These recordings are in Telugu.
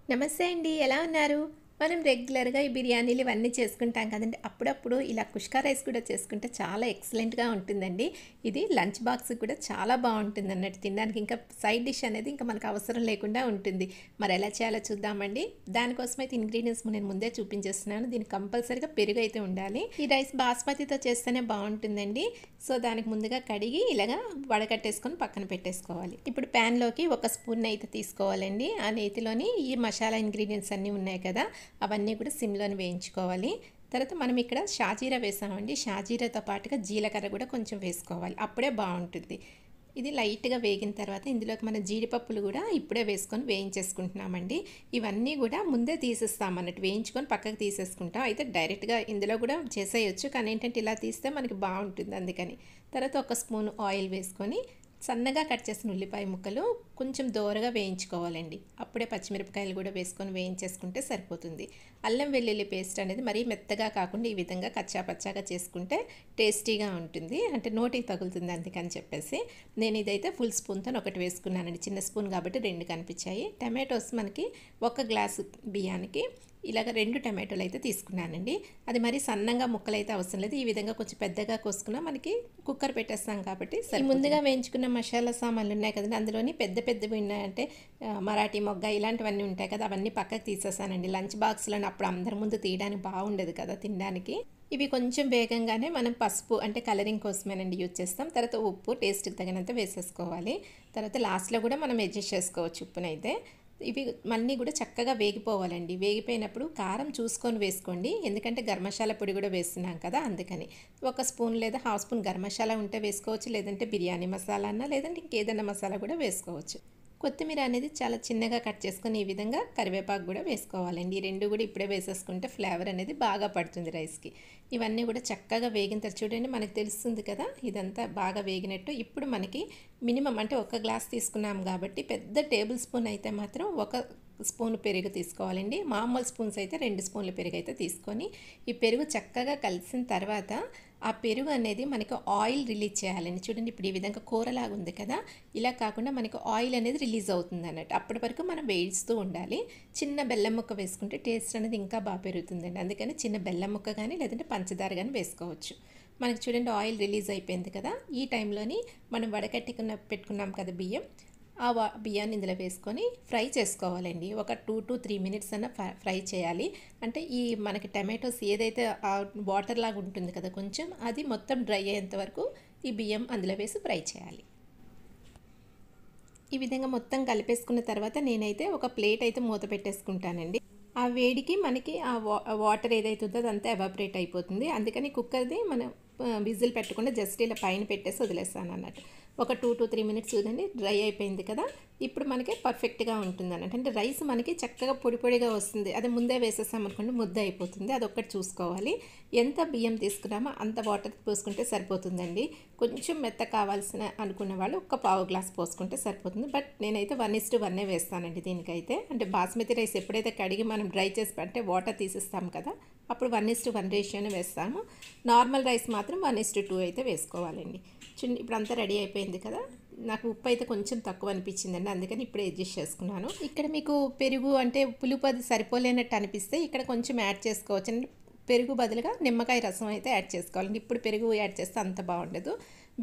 నమస్తే అండి. ఎలా ఉన్నారు? మనం రెగ్యులర్‌గా ఈ బిర్యానీలు ఇవన్నీ చేసుకుంటాం కదండీ! అప్పుడప్పుడు ఇలా కుష్కా రైస్ కూడా చేసుకుంటే చాలా ఎక్సలెంట్‌గా ఉంటుందండి. ఇది లంచ్ బాక్స్‌కి కూడా చాలా బావుంటుందన్నట్టు తినడానికి. ఇంకా సైడ్ డిష్ అనేది ఇంకా మనకు అవసరం లేకుండా ఉంటుంది. మరి ఎలా చేయాలో చూద్దామండి. దానికోసమైతే ఇంగ్రీడియెంట్స్ నేను ముందే చూపించేస్తున్నాను. దీనికి కంపల్సరీగా పెరుగైతే ఉండాలి. ఈ రైస్ బాస్మతితో చేస్తేనే బావుంటుందండి. సో, దానికి ముందుగా కడిగి ఇలాగా వడకట్టేసుకొని పక్కన పెట్టేసుకోవాలి. ఇప్పుడు ప్యాన్‌లోకి ఒక స్పూన్ నెయ్యి తీసుకోవాలండి. ఆ నెయ్యిలోని ఈ మసాలా ఇంగ్రీడియెంట్స్ అన్నీ ఉన్నాయి కదా! అవన్నీ కూడా సిమ్‌లోని వేయించుకోవాలి. తర్వాత మనం ఇక్కడ షాజీరా వేసామండి. షాజీరాతో పాటుగా జీలకర్ర కూడా కొంచెం వేసుకోవాలి. అప్పుడే బావుంటుంది. ఇది లైట్‌గా వేగిన తర్వాత ఇందులోకి మన జీడిపప్పులు కూడా ఇప్పుడే వేసుకొని వేయించేసుకుంటున్నామండి. ఇవన్నీ కూడా ముందే తీసేస్తామన్నట్టు వేయించుకొని పక్కకు తీసేసుకుంటాం. అయితే డైరెక్ట్‌గా ఇందులో కూడా చేసేయొచ్చు. కానీ ఏంటంటే ఇలా తీస్తే మనకి బావుంటుంది అందుకని. తర్వాత ఒక స్పూన్ ఆయిల్ వేసుకొని సన్నగా కట్ చేసిన ఉల్లిపాయ ముక్కలు కొంచెం దోరగా వేయించుకోవాలండి. అప్పుడే పచ్చిమిరపకాయలు కూడా వేసుకొని వేయించేసుకుంటే సరిపోతుంది. అల్లం వెల్లుల్లి పేస్ట్ అనేది మరీ మెత్తగా కాకుండా ఈ విధంగా కచ్చా పచ్చాగా చేసుకుంటే టేస్టీగా ఉంటుంది. అంటే నోటికి తగులుతుంది అందుకని చెప్పేసి నేను ఇదైతే ఫుల్ స్పూన్తో ఒకటి వేసుకున్నానండి. చిన్న స్పూన్ కాబట్టి 2 కనిపించాయి. టమాటోస్ మనకి ఒక గ్లాసు బియ్యానికి ఇలాగ 2 టమాటోలు అయితే తీసుకున్నానండి. అది మరి సన్నంగా ముక్కలైతే అవసరం లేదు. ఈ విధంగా కొంచెం పెద్దగా కోసుకున్నా మనకి కుక్కర్ పెట్టేస్తాం కాబట్టి ముందుగా వేయించుకున్న మసాలా సామాన్లు ఉన్నాయి కదండి, అందులోని పెద్ద పెద్దవి ఉన్నాయంటే మరాఠీ మొగ్గ ఇలాంటివన్నీ ఉంటాయి కదా, అవన్నీ పక్కకు తీసేసానండి. లంచ్ బాక్స్లో అప్పుడు అందరి ముందు తీయడానికి బాగుండదు కదా తినడానికి. ఇవి కొంచెం వేగంగానే మనం పసుపు అంటే కలరింగ్ కోసమేనండి యూజ్ చేస్తాం. తర్వాత ఉప్పు టేస్ట్కి తగినంత వేసేసుకోవాలి. తర్వాత లాస్ట్లో కూడా మనం అడ్జస్ట్ చేసుకోవచ్చు ఉప్పునైతే. ఇవి మళ్ళీ కూడా చక్కగా వేగిపోవాలండి. వేగిపోయినప్పుడు కారం చూసుకొని వేసుకోండి. ఎందుకంటే గరం మసాలా పొడి కూడా వేస్తున్నాం కదా అందుకని. ఒక స్పూన్ లేదా హాఫ్ స్పూన్ గరం మసాలా ఉంటే వేసుకోవచ్చు. లేదంటే బిర్యానీ మసాలా అన్నా లేదంటే ఇంకేదైనా మసాలా కూడా వేసుకోవచ్చు. కొత్తిమీర అనేది చాలా చిన్నగా కట్ చేసుకొని ఈ విధంగా కరివేపాకు కూడా వేసుకోవాలండి. ఈ రెండు కూడా ఇప్పుడే వేసేసుకుంటే ఫ్లేవర్ అనేది బాగా పడుతుంది రైస్కి. ఇవన్నీ కూడా చక్కగా వేగిన తర్వాత చూడండి మనకు తెలుస్తుంది కదా ఇదంతా బాగా వేగినట్టు. ఇప్పుడు మనకి మినిమం అంటే ఒక గ్లాస్ తీసుకున్నాం కాబట్టి పెద్ద టేబుల్ స్పూన్ అయితే మాత్రం ఒక స్పూన్ పెరుగు తీసుకోవాలండి. మామూలు స్పూన్స్ అయితే 2 స్పూన్ల పెరుగు అయితే తీసుకొని ఈ పెరుగు చక్కగా కలిసిన తర్వాత ఆ పెరుగు అనేది మనకి ఆయిల్ రిలీజ్ చేయాలండి. చూడండి ఇప్పుడు ఈ విధంగా కూరలాగా ఉంది కదా, ఇలా కాకుండా మనకి ఆయిల్ అనేది రిలీజ్ అవుతుంది అన్నట్టు. అప్పటి వరకు మనం వేయిస్తూ ఉండాలి. చిన్న బెల్లం ముక్క వేసుకుంటే టేస్ట్ అనేది ఇంకా బాగా పెరుగుతుందండి. అందుకని చిన్న బెల్లం ముక్క కానీ లేదంటే పంచదార కానీ వేసుకోవచ్చు. మనకి చూడండి ఆయిల్ రిలీజ్ అయిపోయింది కదా, ఈ టైంలోని మనం పెట్టుకున్నాం కదా బియ్యం, ఆ బియ్యాన్ని ఇందులో వేసుకొని ఫ్రై చేసుకోవాలండి. ఒక 2 to 3 మినిట్స్ అన్న ఫ్రై చేయాలి. అంటే ఈ మనకి టమాటోస్ ఏదైతే వాటర్ లాగా ఉంటుంది కదా కొంచెం, అది మొత్తం డ్రై అయ్యేంత వరకు ఈ బియ్యం అందులో వేసి ఫ్రై చేయాలి. ఈ విధంగా మొత్తం కలిపేసుకున్న తర్వాత నేనైతే ఒక ప్లేట్ అయితే మూత పెట్టేసుకుంటానండి. ఆ వేడికి మనకి ఆ వాటర్ ఏదైతే ఉందో అదంతా ఎవాపరేట్ అయిపోతుంది. అందుకని కుక్కర్ది మనం విజిల్ పెట్టకుండా జస్ట్ ఇలా పైన పెట్టేసి వదిలేస్తాను అన్నట్టు. ఒక 2 to 3 మినిట్స్ చూడండి డ్రై అయిపోయింది కదా, ఇప్పుడు మనకి పర్ఫెక్ట్గా ఉంటుంది అన్నట్టు. అంటే రైస్ మనకి చక్కగా పొడి పొడిగా వస్తుంది. అది ముందే వేసేసామనుకోండి ముద్ద అయిపోతుంది. అదొక్కటి చూసుకోవాలి. ఎంత బియ్యం తీసుకున్నామో అంత వాటర్ పోసుకుంటే సరిపోతుందండి. కొంచెం మెత్త కావాల్సిన అనుకున్న వాళ్ళు ఒక పావు గ్లాస్ పోసుకుంటే సరిపోతుంది. బట్ నేనైతే 1:1 వేస్తానండి దీనికైతే. అంటే బాస్మతి రైస్ ఎప్పుడైతే కడిగి మనం డ్రై చేసి అంటే వాటర్ తీసేస్తాం కదా, అప్పుడు 1:1 రేషియోనే వేస్తాము. నార్మల్ రైస్ మాత్రం 1:2 అయితే వేసుకోవాలండి. ఇప్పుడు అంతా రెడీ అయిపోయింది కదా, నాకు ఉప్పు అయితే కొంచెం తక్కువ అనిపించిందండి, అందుకని ఇప్పుడే అడ్జస్ట్ చేసుకున్నాను. ఇక్కడ మీకు పెరుగు అంటే పులుపు అది సరిపోలేనట్టు అనిపిస్తే ఇక్కడ కొంచెం యాడ్ చేసుకోవచ్చు అండి. పెరుగు బదులుగా నిమ్మకాయ రసం అయితే యాడ్ చేసుకోవాలండి. ఇప్పుడు పెరుగు యాడ్ చేస్తే అంత బాగుండదు.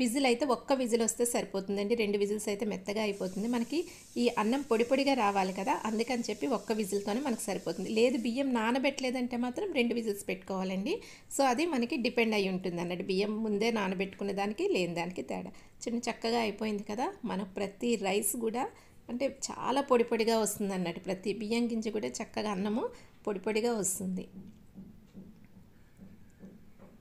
విజిల్ అయితే ఒక్క విజిల్ వస్తే సరిపోతుందండి. 2 విజిల్స్ అయితే మెత్తగా అయిపోతుంది. మనకి ఈ అన్నం పొడి పొడిగా రావాలి కదా, అందుకని చెప్పి ఒక్క విజిల్తోనే మనకు సరిపోతుంది. లేదు బియ్యం నానబెట్టలేదంటే మాత్రం 2 విజిల్స్ పెట్టుకోవాలండి. సో అది మనకి డిపెండ్ అయి ఉంటుంది అన్నట్టు. బియ్యం ముందే నానబెట్టుకునే దానికి లేని దానికి తేడా. చక్కగా అయిపోయింది కదా, మన ప్రతి రైస్ కూడా అంటే చాలా పొడి పొడిగా వస్తుంది అన్నట్టు. ప్రతి బియ్యం గింజ కూడా చక్కగా అన్నము పొడి పొడిగా వస్తుంది.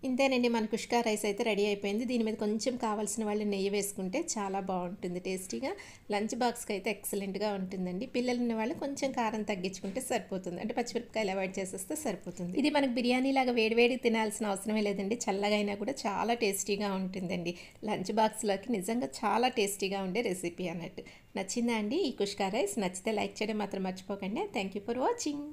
ఇంతేనండి, మన కుష్కా రైస్ అయితే రెడీ అయిపోయింది. దీని మీద కొంచెం కావాల్సిన వాళ్ళు నెయ్యి వేసుకుంటే చాలా బాగుంటుంది టేస్టీగా. లంచ్ బాక్స్కి అయితే ఎక్సలెంట్గా ఉంటుందండి. పిల్లలు ఉన్న వాళ్ళు కొంచెం కారం తగ్గించుకుంటే సరిపోతుంది. అంటే పచ్చిమిరపకాయలు అవాయిడ్ చేసేస్తే సరిపోతుంది. ఇది మనకు బిర్యానీ లాగా వేడివేడి తినాల్సిన అవసరమే లేదండి. చల్లగా అయినా కూడా చాలా టేస్టీగా ఉంటుందండి. లంచ్ బాక్స్లోకి నిజంగా చాలా టేస్టీగా ఉండే రెసిపీ అన్నట్టు. నచ్చిందా అండి ఈ కుష్కా రైస్? నచ్చితే లైక్ చేయడం మాత్రం మర్చిపోకండి. Thank you for watching.